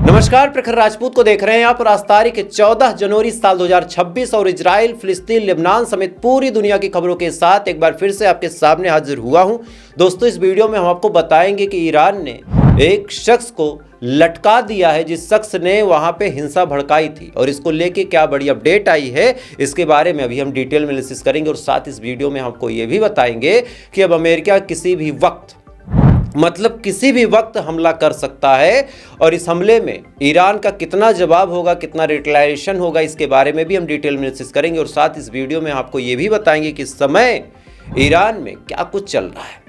नमस्कार, प्रखर राजपूत को देख रहे हैं आप। और आज तारीख 14 जनवरी साल 2026 और इजराइल, फिलिस्तीन, लेबनान समेत पूरी दुनिया की खबरों के साथ एक बार फिर से आपके सामने हाजिर हुआ हूं। दोस्तों, इस वीडियो में हम आपको बताएंगे कि ईरान ने एक शख्स को लटका दिया है, जिस शख्स ने वहां पे हिंसा भड़काई थी, और इसको लेके क्या बड़ी अपडेट आई है इसके बारे में अभी हम डिटेल में एनालिसिस करेंगे। और साथ इस वीडियो में आपको ये भी बताएंगे कि अब अमेरिका किसी भी वक्त हमला कर सकता है, और इस हमले में ईरान का कितना जवाब होगा, कितना रिटेलिएशन होगा, इसके बारे में भी हम डिटेल में एनालिसिस करेंगे। और साथ इस वीडियो में आपको ये भी बताएंगे कि इस समय ईरान में क्या कुछ चल रहा है,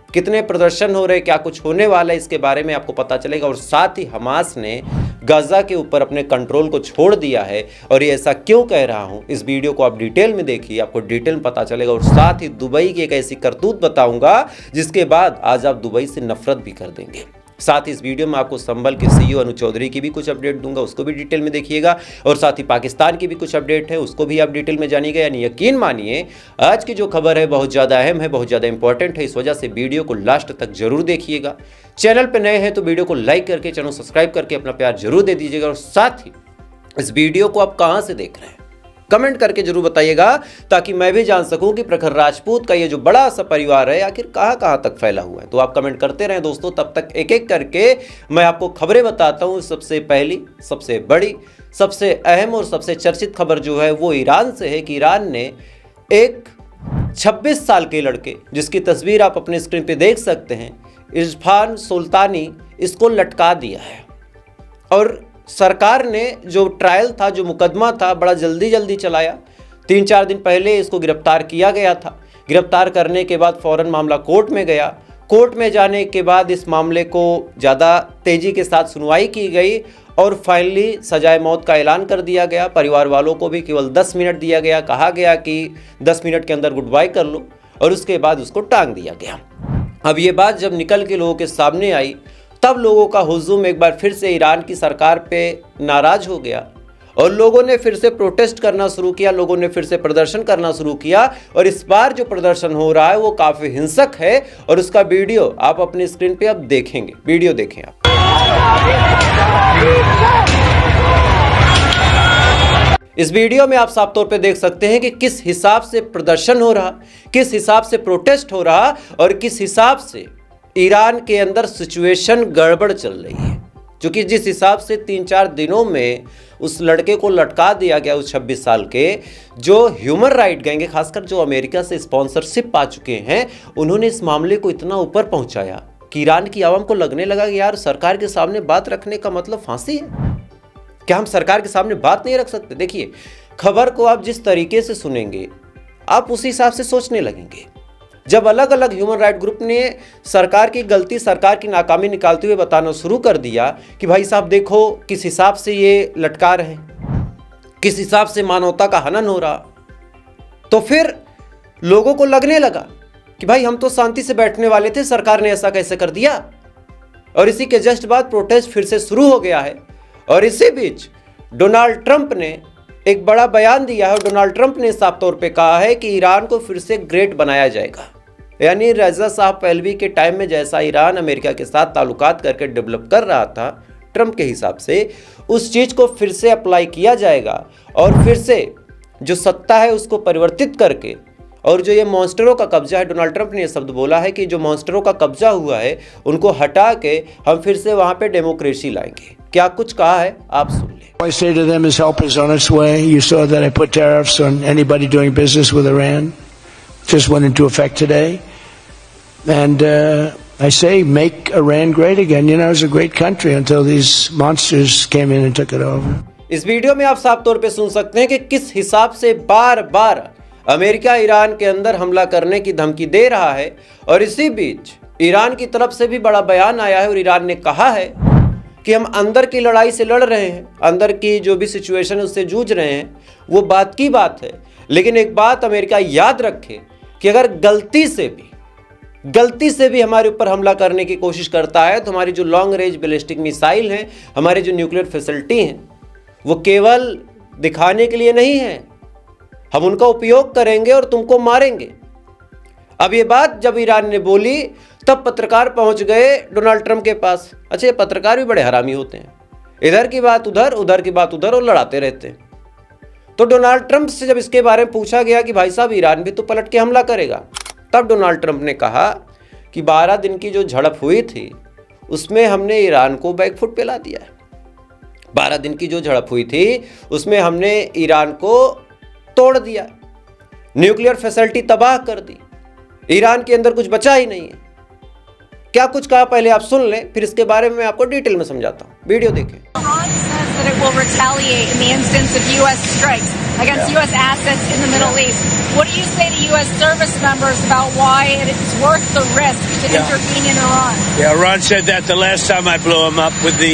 कितने प्रदर्शन हो रहे हैं, क्या कुछ होने वाला है, इसके बारे में आपको पता चलेगा। और साथ ही हमास ने गाजा के ऊपर अपने कंट्रोल को छोड़ दिया है, और ये ऐसा क्यों कह रहा हूं, इस वीडियो को आप डिटेल में देखिए, आपको डिटेल में पता चलेगा। और साथ ही दुबई की एक ऐसी करतूत बताऊंगा जिसके बाद आज आप दुबई से नफरत भी कर देंगे। साथ ही इस वीडियो में आपको संभल के सीईओ अनु चौधरी की भी कुछ अपडेट दूंगा, उसको भी डिटेल में देखिएगा। और साथ ही पाकिस्तान की भी कुछ अपडेट है, उसको भी आप डिटेल में जानिएगा। यानी यकीन मानिए, आज की जो खबर है बहुत ज़्यादा अहम है, बहुत ज़्यादा इंपॉर्टेंट है। इस वजह से वीडियो को लास्ट तक जरूर देखिएगा। चैनल पर नए हैं तो वीडियो को लाइक करके, चैनल सब्सक्राइब करके अपना प्यार जरूर दे दीजिएगा। और साथ ही इस वीडियो को आप कहाँ से देख रहे हैं कमेंट करके जरूर बताइएगा, ताकि मैं भी जान सकूं कि प्रखर राजपूत का ये जो बड़ा सा परिवार है आखिर कहां कहां तक फैला हुआ है। तो आप कमेंट करते रहें दोस्तों, तब तक एक एक करके मैं आपको खबरें बताता हूं। सबसे पहली, सबसे बड़ी, सबसे अहम और सबसे चर्चित खबर जो है वो ईरान से है कि ईरान ने एक 26 साल के लड़के, जिसकी तस्वीर आप अपने स्क्रीन पे देख सकते हैं, इरफान सुल्तानी, इसको लटका दिया है। और सरकार ने जो ट्रायल था, जो मुकदमा था, बड़ा जल्दी चलाया। 3-4 दिन पहले इसको गिरफ्तार किया गया था। गिरफ्तार करने के बाद फौरन मामला कोर्ट में गया। कोर्ट में जाने के बाद इस मामले को ज़्यादा तेज़ी के साथ सुनवाई की गई और फाइनली सजाए मौत का ऐलान कर दिया गया। परिवार वालों को भी केवल 10 मिनट दिया गया, कहा गया कि 10 मिनट के अंदर गुड बाय कर लो, और उसके बाद उसको टांग दिया गया। अब ये बात जब निकल के लोगों के सामने आई, तब लोगों का हुजूम एक बार फिर से ईरान की सरकार पे नाराज हो गया, और लोगों ने फिर से प्रोटेस्ट करना शुरू किया, लोगों ने फिर से प्रदर्शन करना शुरू किया। और इस बार जो प्रदर्शन हो रहा है वो काफ़ी हिंसक है, और उसका वीडियो आप अपनी स्क्रीन पे अब देखेंगे। वीडियो देखें आप। इस वीडियो में आप साफ तौर पे देख सकते हैं कि किस हिसाब से प्रदर्शन हो रहा, किस हिसाब से प्रोटेस्ट हो रहा, और किस हिसाब से ईरान के अंदर सिचुएशन गड़बड़ चल रही है। क्योंकि जिस हिसाब से 3-4 दिनों में उस लड़के को लटका दिया गया, उस 26 साल के, जो ह्यूमन राइट गैंग, खासकर जो अमेरिका से स्पॉन्सरशिप पा चुके हैं, उन्होंने इस मामले को इतना ऊपर पहुंचाया कि ईरान की आवाम को लगने लगा कि यार, सरकार के सामने बात रखने का मतलब फांसी है। क्या हम सरकार के सामने बात नहीं रख सकते? देखिए, खबर को आप जिस तरीके से सुनेंगे, आप उसी हिसाब से सोचने लगेंगे। जब अलग अलग ह्यूमन राइट ग्रुप ने सरकार की गलती, सरकार की नाकामी निकालते हुए बताना शुरू कर दिया कि भाई साहब देखो किस हिसाब से ये लटका रहे हैं, किस हिसाब से मानवता का हनन हो रहा, तो फिर लोगों को लगने लगा कि भाई हम तो शांति से बैठने वाले थे, सरकार ने ऐसा कैसे कर दिया। और इसी के जस्ट बाद प्रोटेस्ट फिर से शुरू हो गया है। और इसी बीच डोनाल्ड ट्रंप ने एक बड़ा बयान दिया है। डोनाल्ड ट्रंप ने साफ तौर पे कहा है कि ईरान को फिर से ग्रेट बनाया जाएगा। यानी रजा साहब पहलवी के टाइम में जैसा ईरान अमेरिका के साथ ताल्लुकात करके डेवलप कर रहा था, ट्रंप के हिसाब से उस चीज़ को फिर से अप्लाई किया जाएगा, और फिर से जो सत्ता है उसको परिवर्तित करके, और जो ये मॉन्स्टरों का कब्जा है, डोनाल्ड ट्रंप ने ये शब्द बोला है कि जो मॉन्स्टरों का कब्जा हुआ है उनको हटा के हम फिर से वहाँ पे डेमोक्रेसी लाएंगे। क्या कुछ कहा है आप सुन लें। I say to them is help is on its way. You saw that I put tariffs on anybody doing business with Iran. Just went into effect today. And I say make Iran great again. You know, it was a great country until these monsters came in and took it over. इस video में आप साफ तौर पे सुन सकते हैं कि किस हिसाब से बार बार अमेरिका ईरान के अंदर हमला करने की धमकी दे रहा है। और इसी बीच ईरान की तरफ से भी बड़ा बयान आया है, और ईरान ने कहा है कि हम अंदर की लड़ाई से लड़ रहे हैं, अंदर की जो भी सिचुएशन है उससे जूझ रहे हैं, वो बात की बात है। लेकिन एक बात अमेरिका याद रखे कि अगर गलती से भी हमारे ऊपर हमला करने की कोशिश करता है, तो हमारी जो लॉन्ग रेंज बैलिस्टिक मिसाइल हैं, हमारे जो न्यूक्लियर फैसिलिटी हैं, वो केवल दिखाने के लिए नहीं है, हम उनका उपयोग करेंगे और तुमको मारेंगे। अब ये बात जब ईरान ने बोली, तब पत्रकार पहुंच गए डोनाल्ड ट्रंप के पास। अच्छा, ये पत्रकार भी बड़े हरामी होते हैं। इधर की बात उधर, उधर की बात उधर, और लड़ाते रहते हैं। तो डोनाल्ड ट्रंप से जब इसके बारे में पूछा गया कि भाई साहब ईरान भी तो पलट के हमला करेगा, तब डोनाल्ड ट्रंप ने कहा कि 12 दिन की जो झड़प हुई थी उसमें हमने ईरान को बैकफुट पे ला दिया है। 12 दिन की जो झड़प हुई थी उसमें हमने ईरान को तोड़ दिया, न्यूक्लियर फैसिलिटी तबाह कर दी, ईरान के अंदर कुछ बचा ही नहीं है। क्या कुछ कहा पहले आप सुन लें, फिर इसके बारे में मैं आपको डिटेल में समझाता हूँ। वीडियो देखें। That it will retaliate in the instance of U.S. strikes against U.S. assets in the Middle East. What do you say to U.S. service members about why it's worth the risk to intervene in Iran? Yeah, Iran said that the last time I blew them up with the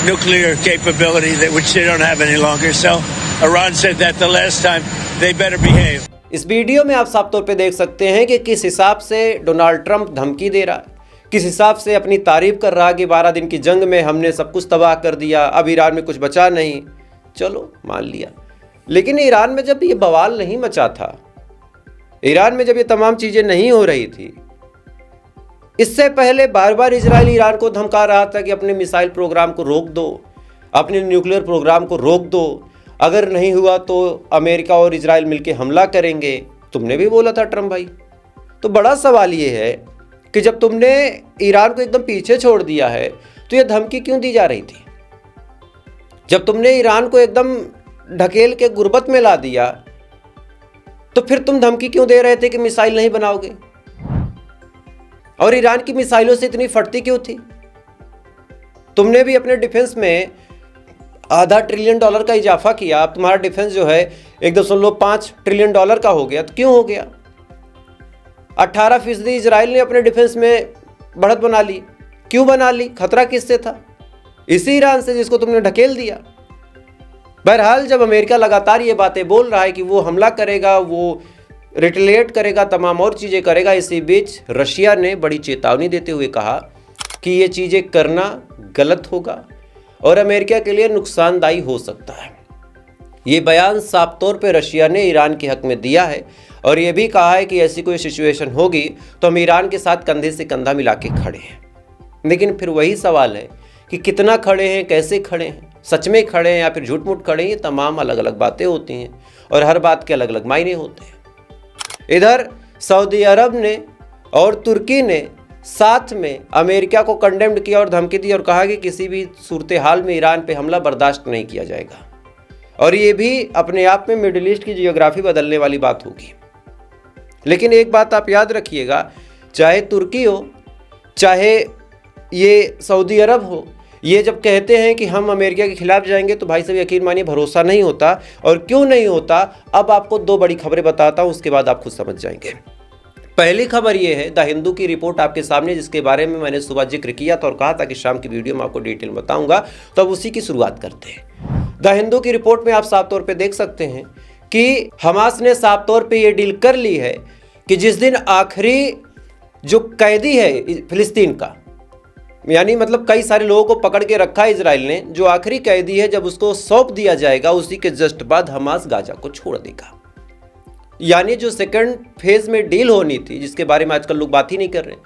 nuclear capability, which they don't have any longer. So Iran said that the last time. They better behave. इस video में आप साफ तौर पे देख सकते हैं कि किस हिसाब से डोनाल्ड ट्रंप धमकी दे रहा है, किस हिसाब से अपनी तारीफ कर रहा है कि 12 दिन की जंग में हमने सब कुछ तबाह कर दिया, अब ईरान में कुछ बचा नहीं। चलो मान लिया, लेकिन ईरान में जब ये बवाल नहीं मचा था, ईरान में जब ये तमाम चीज़ें नहीं हो रही थी, इससे पहले बार बार इजराइल ईरान को धमका रहा था कि अपने मिसाइल प्रोग्राम को रोक दो, अपने न्यूक्लियर प्रोग्राम को रोक दो, अगर नहीं हुआ तो अमेरिका और इजराइल मिलकर हमला करेंगे। तुमने भी बोला था ट्रंप भाई। तो बड़ा सवाल ये है कि जब तुमने ईरान को एकदम पीछे छोड़ दिया है तो ये धमकी क्यों दी जा रही थी? जब तुमने ईरान को एकदम ढकेल के गुर्बत में ला दिया तो फिर तुम धमकी क्यों दे रहे थे कि मिसाइल नहीं बनाओगे? और ईरान की मिसाइलों से इतनी फटती क्यों थी? तुमने भी अपने डिफेंस में $0.5 ट्रिलियन का इजाफा किया, अब तुम्हारा डिफेंस जो है 1.5 ट्रिलियन का हो गया। तो क्यों हो गया? 18% इजराइल ने अपने डिफेंस में बढ़त बना ली। क्यों बना ली? खतरा किससे था? इसी ईरान से जिसको तुमने ढकेल दिया। बहरहाल जब अमेरिका लगातार ये बातें बोल रहा है कि वो हमला करेगा, वो रिटेलिएट करेगा, तमाम और चीज़ें करेगा, इसी बीच रशिया ने बड़ी चेतावनी देते हुए कहा कि ये चीज़ें करना गलत होगा और अमेरिका के लिए नुकसानदायी हो सकता है। ये बयान साफ तौर पे रशिया ने ईरान के हक में दिया है और ये भी कहा है कि ऐसी कोई सिचुएशन होगी तो हम ईरान के साथ कंधे से कंधा मिला के खड़े हैं। लेकिन फिर वही सवाल है कि कितना खड़े हैं, कैसे खड़े हैं, सच में खड़े हैं या फिर झूठ मूठ खड़े हैं। ये तमाम अलग अलग बातें होती हैं और हर बात के अलग अलग मायने होते हैं। इधर सऊदी अरब ने और तुर्की ने साथ में अमेरिका को कंडेम्ड किया और धमकी दी और कहा कि किसी भी सूरत हाल में ईरान पे हमला बर्दाश्त नहीं किया जाएगा। और ये भी अपने आप में मिडिल ईस्ट की जियोग्राफी बदलने वाली बात होगी। लेकिन एक बात आप याद रखिएगा, चाहे तुर्की हो चाहे ये सऊदी अरब हो, ये जब कहते हैं कि हम अमेरिका के खिलाफ जाएंगे तो भाई साहब यकीन मानिए भरोसा नहीं होता। और क्यों नहीं होता, अब आपको 2 बड़ी खबरें बताता हूँ, उसके बाद आप खुद समझ जाएंगे। पहली खबर ये है द हिंदू की रिपोर्ट आपके सामने, जिसके बारे में मैंने सुबह जिक्र किया था और कहा था कि शाम की वीडियो में आपको डिटेल बताऊंगा, तो अब उसी की शुरुआत करते हैं। द हिंदू की रिपोर्ट में आप साफ तौर पे देख सकते हैं कि हमास ने साफ तौर पे ये डील कर ली है कि जिस दिन आखिरी जो कैदी है फिलिस्तीन का, यानी मतलब कई सारे लोगों को पकड़ के रखा है इजराइल ने, जो आखिरी कैदी है जब उसको सौंप दिया जाएगा उसी के जस्ट बाद हमास गाजा को छोड़ देगा। यानी जो सेकंड फेज में डील होनी थी, जिसके बारे में आजकल लोग बात ही नहीं कर रहे,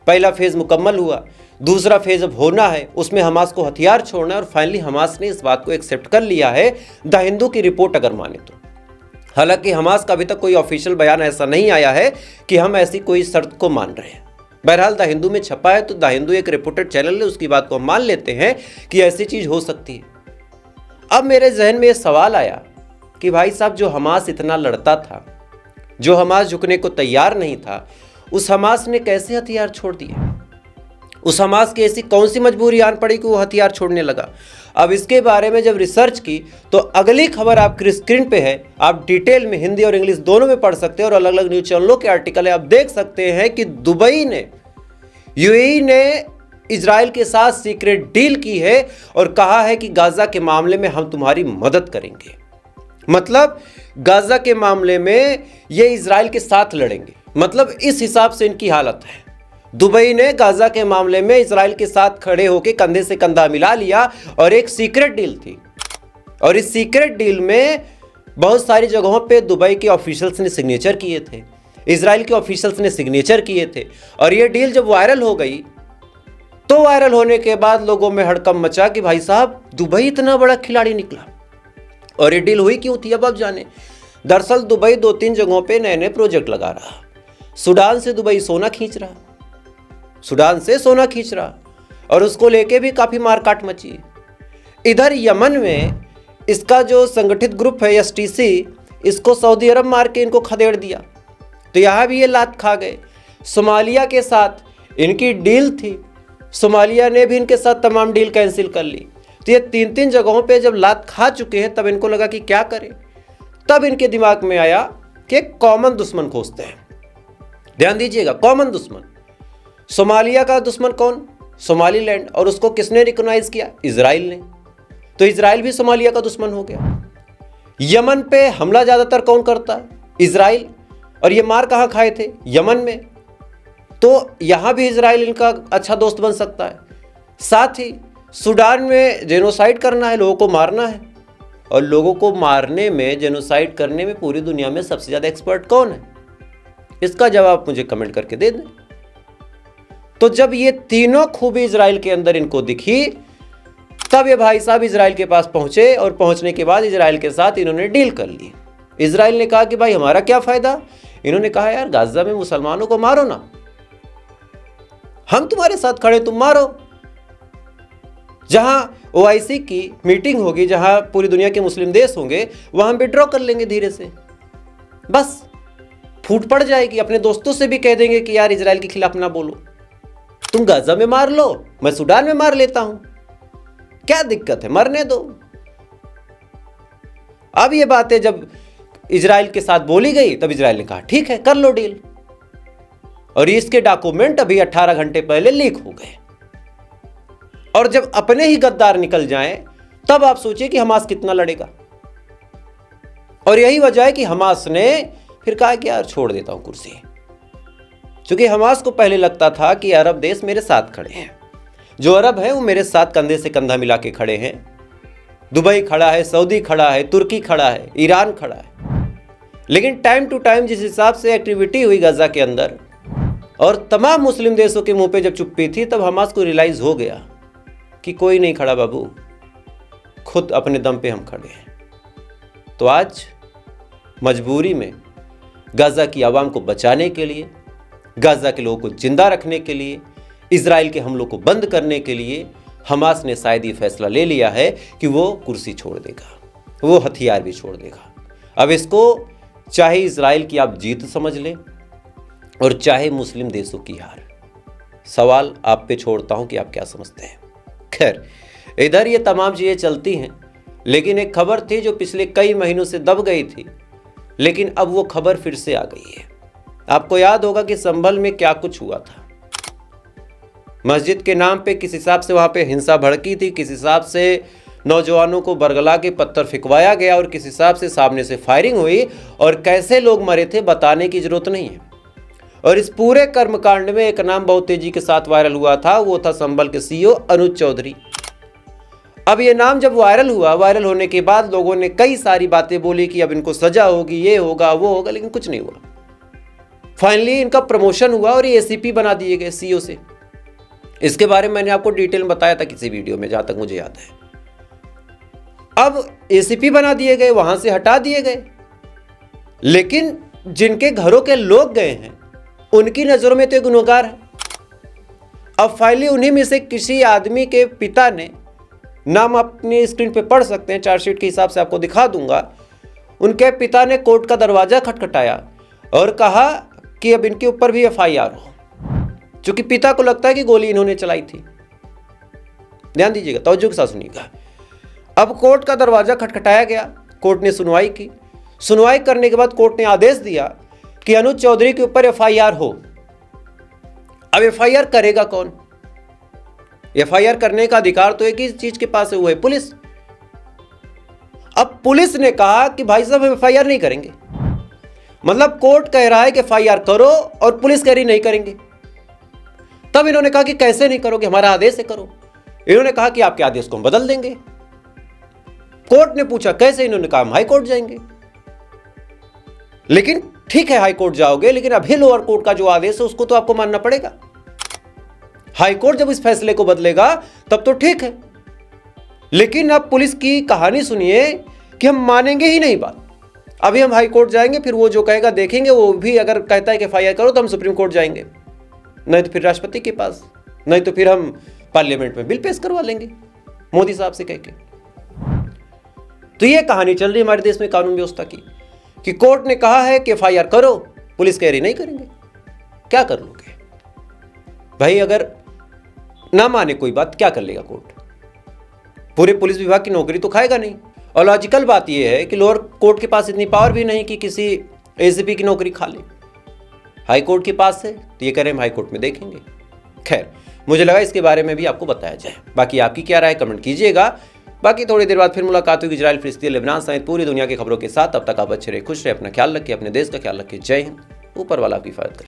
पहला फेज मुकम्मल हुआ, दूसरा फेज अब होना है, उसमें हमास को हथियार छोड़ना है और फाइनली हमास ने इस बात को एक्सेप्ट कर लिया है, द हिंदू की रिपोर्ट अगर माने तो। हालांकि हमास का अभी तक कोई ऑफिशियल बयान ऐसा नहीं आया है कि हम ऐसी कोई शर्त को मान रहे हैं। बहरहाल द हिंदू में छपा है तो द हिंदू एक रिपोर्टेड चैनल है, उसकी बात को हम मान लेते हैं कि ऐसी चीज हो सकती है। अब मेरे जहन में ये सवाल आया कि भाई साहब जो हमास इतना लड़ता था, जो हमास झुकने को तैयार नहीं था, उस हमास ने कैसे हथियार छोड़ दिए? उस हमास की ऐसी कौन सी मजबूरी आन पड़ी कि वो हथियार छोड़ने लगा? अब इसके बारे में जब रिसर्च की तो अगली खबर आपकी स्क्रीन पे है, आप डिटेल में हिंदी और इंग्लिश दोनों में पढ़ सकते हैं और अलग अलग न्यूज चैनलों के आर्टिकल है। आप देख सकते हैं कि दुबई ने, यूएई ने इजराइल के साथ सीक्रेट डील की है और कहा है कि गाजा के मामले में हम तुम्हारी मदद करेंगे। मतलब गाजा के मामले में ये इजराइल के साथ लड़ेंगे। मतलब इस हिसाब से इनकी हालत है। दुबई ने गाजा के मामले में इजराइल के साथ खड़े होकर कंधे से कंधा मिला लिया और एक सीक्रेट डील थी। और इस सीक्रेट डील में बहुत सारी जगहों पे दुबई के ऑफिशियल्स ने सिग्नेचर किए थे, इजराइल के ऑफिशियल्स ने सिग्नेचर किए थे। और ये डील जब वायरल हो गई तो वायरल होने के बाद लोगों में हड़कंप मचा कि भाई साहब दुबई इतना बड़ा खिलाड़ी निकला। और ये डील हुई क्यों थी अब आप जाने। दरअसल दुबई 2-3 जगहों पे नए नए प्रोजेक्ट लगा रहा। सूडान से दुबई सोना खींच रहा, सूडान से सोना खींच रहा, और उसको लेके भी काफ़ी मारकाट मची। इधर यमन में इसका जो संगठित ग्रुप है STC, इसको सऊदी अरब मार के इनको खदेड़ दिया, तो यहाँ भी ये लात खा गए। सोमालिया के साथ इनकी डील थी, सोमालिया ने भी इनके साथ तमाम डील कैंसिल कर ली। तो ये 3-3 जगहों पे जब लात खा चुके हैं, तब इनको लगा कि क्या करें। तब इनके दिमाग में आया कि एक कॉमन दुश्मन खोजते हैं। ध्यान दीजिएगा, कॉमन दुश्मन। सोमालिया का दुश्मन कौन? सोमालीलैंड। और उसको किसने रिकॉग्नाइज किया? इजराइल ने। तो इजराइल भी सोमालिया का दुश्मन हो गया। यमन पे हमला ज़्यादातर कौन करता है? इजराइल। और ये मार कहाँ खाए थे? यमन में। तो यहाँ भी इजराइल इनका अच्छा दोस्त बन सकता है। साथ ही सूडान में जेनोसाइड करना है, लोगों को मारना है। और लोगों को मारने में, जेनोसाइड करने में पूरी दुनिया में सबसे ज़्यादा एक्सपर्ट कौन है? इसका जवाब मुझे कमेंट करके दे दें। तो जब ये तीनों खूबी इजराइल के अंदर इनको दिखी, तब ये भाई साहब इजराइल के पास पहुंचे, और पहुंचने के बाद इजराइल के साथ इन्होंने डील कर ली। इजराइल ने कहा कि भाई हमारा क्या फायदा? इन्होंने कहा यार गाजा में मुसलमानों को मारो ना, हम तुम्हारे साथ खड़े, तुम मारो। जहां OIC की मीटिंग होगी, जहां पूरी दुनिया के मुस्लिम देश होंगे, वहां हम विड्रॉ कर लेंगे धीरे से, बस फूट पड़ जाएगी। अपने दोस्तों से भी कह देंगे कि यार इजराइल के खिलाफ ना बोलो, तुम गाजा में मार लो, मैं सूडान में मार लेता हूं, क्या दिक्कत है, मरने दो। अब ये बातें जब इजराइल के साथ बोली गई, तब इजराइल ने कहा ठीक है कर लो डील। और इसके डॉक्यूमेंट अभी 18 घंटे पहले लीक हो गए। और जब अपने ही गद्दार निकल जाएं, तब आप सोचिए कि हमास कितना लड़ेगा। और यही वजह है कि हमास ने फिर कहा कि यार छोड़ देता हूं कुर्सी। क्योंकि हमास को पहले लगता था कि अरब देश मेरे साथ खड़े हैं, जो अरब है वो मेरे साथ कंधे से कंधा मिला के खड़े हैं। दुबई खड़ा है, सऊदी खड़ा है, तुर्की खड़ा है, ईरान खड़ा है। लेकिन टाइम टू टाइम जिस हिसाब से एक्टिविटी हुई गाजा के अंदर, और तमाम मुस्लिम देशों के मुंह पे जब चुप्पी थी, तब हमास को रियलाइज हो गया कि कोई नहीं खड़ा बाबू, खुद अपने दम पे हम खड़े हैं। तो आज मजबूरी में गाजा की आवाम को बचाने के लिए, गाजा के लोगों को जिंदा रखने के लिए, इजराइल के हमलों को बंद करने के लिए हमास ने शायद ये फैसला ले लिया है कि वो कुर्सी छोड़ देगा, वो हथियार भी छोड़ देगा। अब इसको चाहे इजराइल की आप जीत समझ लें और चाहे मुस्लिम देशों की हार, सवाल आप पे छोड़ता हूं कि आप क्या समझते हैं। खैर, इधर ये तमाम चीज़ें चलती हैं, लेकिन एक खबर थी जो पिछले कई महीनों से दब गई थी, लेकिन अब वो खबर फिर से आ गई है। आपको याद होगा कि संभल में क्या कुछ हुआ था। मस्जिद के नाम पे किस हिसाब से वहाँ पे हिंसा भड़की थी, किस हिसाब से नौजवानों को बरगला के पत्थर फिकवाया गया, और किस हिसाब से सामने से फायरिंग हुई, और कैसे लोग मरे थे बताने की जरूरत नहीं है। और इस पूरे कर्मकांड में एक नाम बहुत तेजी के साथ वायरल हुआ था, वो था संभल के CEO अनुज चौधरी। अब ये नाम जब वायरल हुआ, वायरल होने के बाद लोगों ने कई सारी बातें बोली कि अब इनको सजा होगी, ये होगा वो होगा, लेकिन कुछ नहीं हुआ। फाइनली इनका प्रमोशन हुआ और ये ACP बना दिए गए CEO से। इसके बारे में मैंने आपको डिटेल में बताया था किसी वीडियो में, जहां तक मुझे याद है। अब ACP बना दिए गए, वहां से हटा दिए गए, लेकिन जिनके घरों के लोग गए हैं उनकी नजरों में तो एक गुनहगार है। अब फाइनली उन्हीं में से किसी आदमी के पिता ने, नाम अपनी स्क्रीन पे पढ़ सकते हैं, चार्जशीट के हिसाब से आपको दिखा दूंगा, उनके पिता ने कोर्ट का दरवाजा खटखटाया और कहा कि अब इनके ऊपर भी FIR हो, क्योंकि पिता को लगता है कि गोली इन्होंने चलाई थी। ध्यान दीजिएगा, तवज्जो के साथ सुनिएगा। अब कोर्ट का दरवाजा खटखटाया गया, कोर्ट ने सुनवाई की। सुनवाई करने के बाद कोर्ट ने आदेश दिया कि अनुज चौधरी के ऊपर FIR हो। अब FIR करेगा कौन? FIR करने का अधिकार तो एक ही चीज के पास है, वो है पुलिस। अब पुलिस ने कहा कि भाई साहब हम FIR नहीं करेंगे। मतलब कोर्ट कह रहा है कि FIR करो और पुलिस कह रही नहीं करेंगे। तब इन्होंने कहा कि कैसे नहीं करोगे, हमारा आदेश है करो। इन्होंने कहा कि आपके आदेश को हम बदल देंगे। कोर्ट ने पूछा कैसे, इन्होंने कहा हम हाई कोर्ट जाएंगे। लेकिन ठीक है हाई कोर्ट जाओगे, लेकिन अभी लोअर कोर्ट का जो आदेश है उसको तो आपको मानना पड़ेगा। हाईकोर्ट जब इस फैसले को बदलेगा तब तो ठीक है, लेकिन अब पुलिस की कहानी सुनिए कि हम मानेंगे ही नहीं बात। अभी हम हाई कोर्ट जाएंगे, फिर वो जो कहेगा देखेंगे, वो भी अगर कहता है कि FIR करो तो हम सुप्रीम कोर्ट जाएंगे, नहीं तो फिर राष्ट्रपति के पास, नहीं तो फिर हम पार्लियामेंट में बिल पेश करवा लेंगे मोदी साहब से कह के। तो ये कहानी चल रही है हमारे देश में कानून व्यवस्था की कि कोर्ट ने कहा है कि FIR करो, पुलिस कह रही नहीं करेंगे। क्या कर लोगे भाई? अगर ना माने कोई बात, क्या कर लेगा कोर्ट? पूरे पुलिस विभाग की नौकरी तो खाएगा नहीं। और लॉजिकल बात यह है कि लोअर कोर्ट के पास इतनी पावर भी नहीं कि किसी ACP की नौकरी खा ले। हाई कोर्ट के पास है, तो ये करें हम हाई कोर्ट में देखेंगे। खैर, मुझे लगा इसके बारे में भी आपको बताया जाए। बाकी आपकी क्या राय कमेंट कीजिएगा। बाकी थोड़ी देर बाद फिर मुलाकात होगी इजराइल, फिलिस्तीन, लेबनान समेत पूरी दुनिया की खबरों के साथ। तब तक आप अच्छे रहे, खुश रहे, अपना ख्याल रखिए, अपने देश का ख्याल रखिए। जय हिंद। ऊपर वाला आपकी हिफाजत करे।